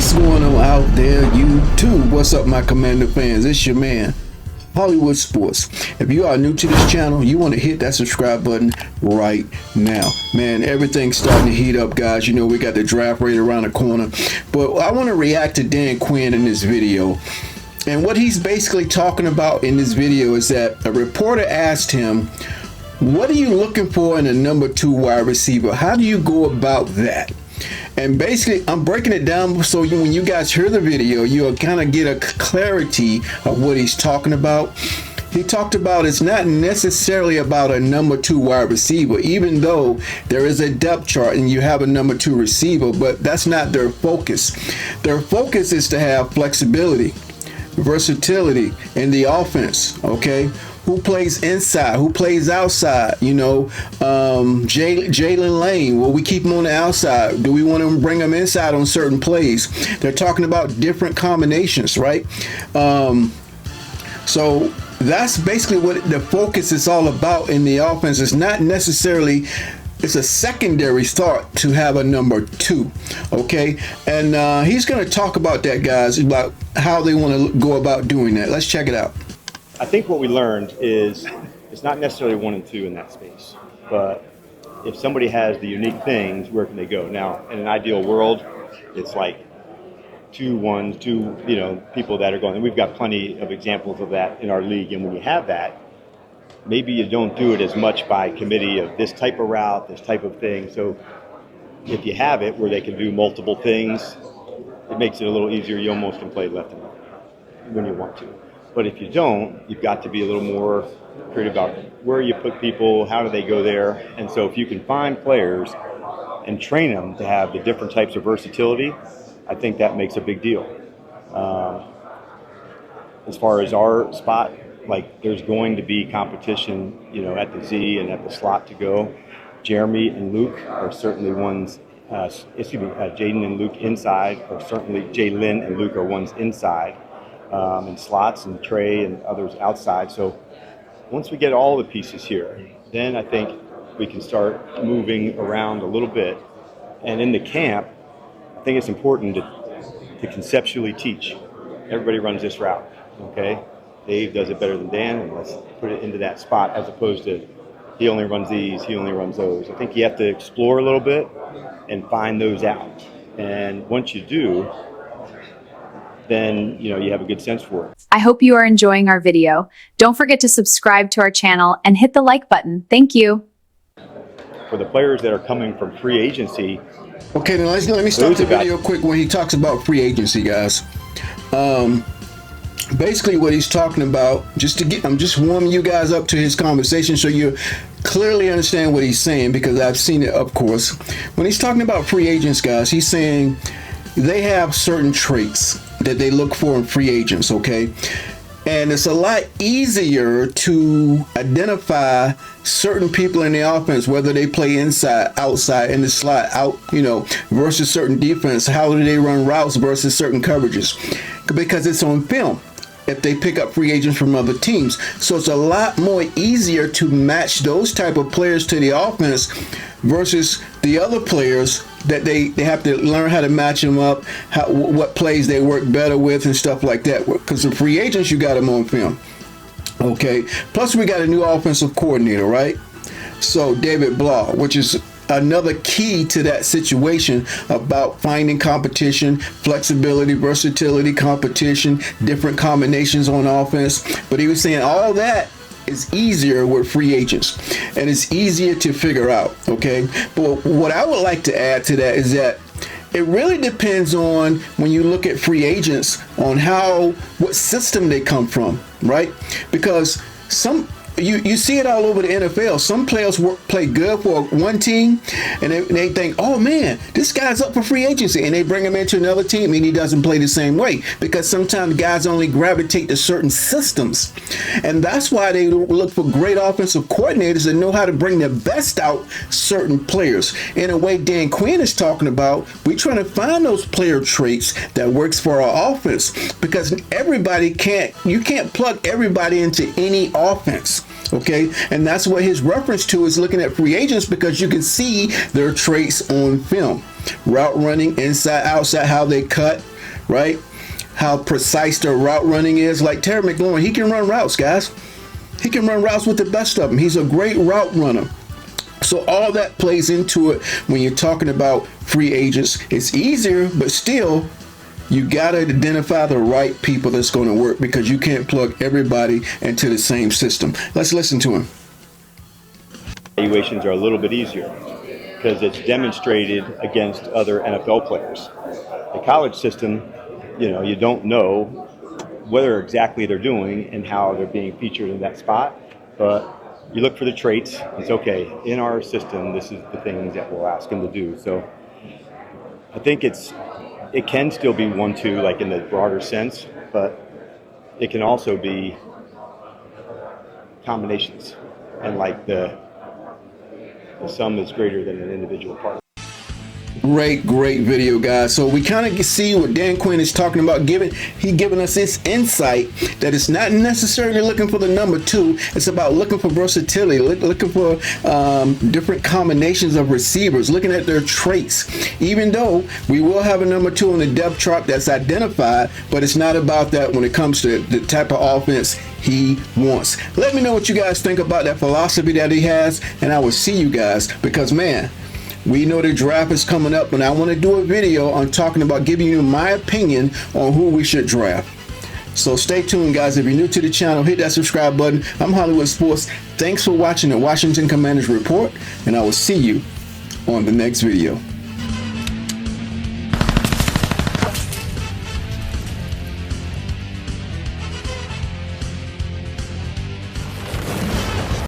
What's going on out there, YouTube? What's up, my Commander fans? It's your man, Hollywood Sports. If you are new to this channel, you want to hit that subscribe button right now. Man, everything's starting to heat up, guys. You know, we got the draft right around the corner. But I want to react to Dan Quinn in this video. And what he's basically talking about in this video is that a reporter asked him, what are you looking for in a number 2 wide receiver? How do you go about that? And basically, I'm breaking it down so when you guys hear the video, you'll kind of get a clarity of what he's talking about. He talked about it's not necessarily about a number 2 wide receiver, even though there is a depth chart and you have a number 2 receiver, but that's not their focus. Their focus is to have flexibility, versatility in the offense, okay? Who plays inside? Who plays outside? You know, Jalen Lane, will we keep him on the outside? Do we want to bring him inside on certain plays? They're talking about different combinations, right? So that's basically what the focus is all about in the offense. It's not necessarily, it's a secondary thought to have a number 2, okay? And he's going to talk about that, guys, about how they want to go about doing that. Let's check it out. I think what we learned is it's not necessarily 1 and 2 in that space, but if somebody has the unique things, where can they go? Now, in an ideal world, it's like 2-1, 2, you know, people that are going, and we've got plenty of examples of that in our league. And when you have that, maybe you don't do it as much by committee of this type of route, this type of thing. So if you have it where they can do multiple things, it makes it a little easier. You almost can play left and right when you want to. But if you don't, you've got to be a little more creative about where you put people, how do they go there. And so if you can find players and train them to have the different types of versatility, I think that makes a big deal. As far as our spot, like there's going to be competition, you know, at the Z and at the slot to go. Jeremy and Luke are certainly ones, Jaden and Luke inside, or certainly Jalen and Luke are ones inside. And slots, and Trey and others outside. So once we get all the pieces here, then I think we can start moving around a little bit. And in the camp, I think it's important to conceptually teach. Everybody runs this route, okay? Dave does it better than Dan, and let's put it into that spot, as opposed to he only runs these, he only runs those. I think you have to explore a little bit and find those out. And once you do, then you know you have a good sense for it. I hope you are enjoying our video. Don't forget to subscribe to our channel and hit the like button. Thank you. For the players that are coming from free agency. Okay, now let me stop the video quick when he talks about free agency, guys. Basically what he's talking about, I'm just warming you guys up to his conversation so you clearly understand what he's saying, because I've seen it, of course. When he's talking about free agents, guys, he's saying they have certain traits that they look for in free agents, okay? And it's a lot easier to identify certain people in the offense, whether they play inside, outside, in the slot, out, you know, versus certain defense. How do they run routes versus certain coverages? Because it's on film if they pick up free agents from other teams. So it's a lot more easier to match those type of players to the offense versus the other players that they have to learn how to match them up, what plays they work better with and stuff like that. Because the free agents, you got them on film. Okay. Plus we got a new offensive coordinator, right? So David Blah, which is another key to that situation about finding competition, flexibility, versatility, competition, different combinations on offense. But he was saying all that is easier with free agents and it's easier to figure out, okay? But what I would like to add to that is that it really depends on, when you look at free agents, on what system they come from, right? Because you see it all over the NFL. Some players play good for one team, and they think, oh man, this guy's up for free agency, and they bring him into another team, and he doesn't play the same way, because sometimes guys only gravitate to certain systems, and that's why they look for great offensive coordinators that know how to bring the best out certain players. In a way Dan Quinn is talking about, we're trying to find those player traits that works for our offense, because you can't plug everybody into any offense. Okay, and that's what his reference to is looking at free agents, because you can see their traits on film. Route running, inside, outside, how they cut, right? How precise their route running is. Like Terry McLaurin, he can run routes, guys. He can run routes with the best of them. He's a great route runner. So all that plays into it when you're talking about free agents. It's easier, but still, you got to identify the right people that's going to work, because you can't plug everybody into the same system. Let's listen to him. Evaluations are a little bit easier because it's demonstrated against other NFL players. The college system, you don't know whether exactly they're doing and how they're being featured in that spot, but you look for the traits. It's okay. In our system, this is the things that we'll ask them to do. So I think it can still be 1-2, like in the broader sense, but it can also be combinations, and like the sum is greater than an individual part. Great video, guys. So we kind of see what Dan Quinn is talking about. He giving us this insight that it's not necessarily looking for the number 2. It's about looking for versatility, looking for different combinations of receivers, looking at their traits. Even though we will have a number 2 on the depth chart that's identified, but it's not about that when it comes to the type of offense he wants. Let me know what you guys think about that philosophy that he has, and I will see you guys, because man, we know the draft is coming up, and I want to do a video on talking about giving you my opinion on who we should draft. So stay tuned, guys. If you're new to the channel, hit that subscribe button. I'm Hollywood Sports. Thanks for watching the Washington Commanders Report, and I will see you on the next video.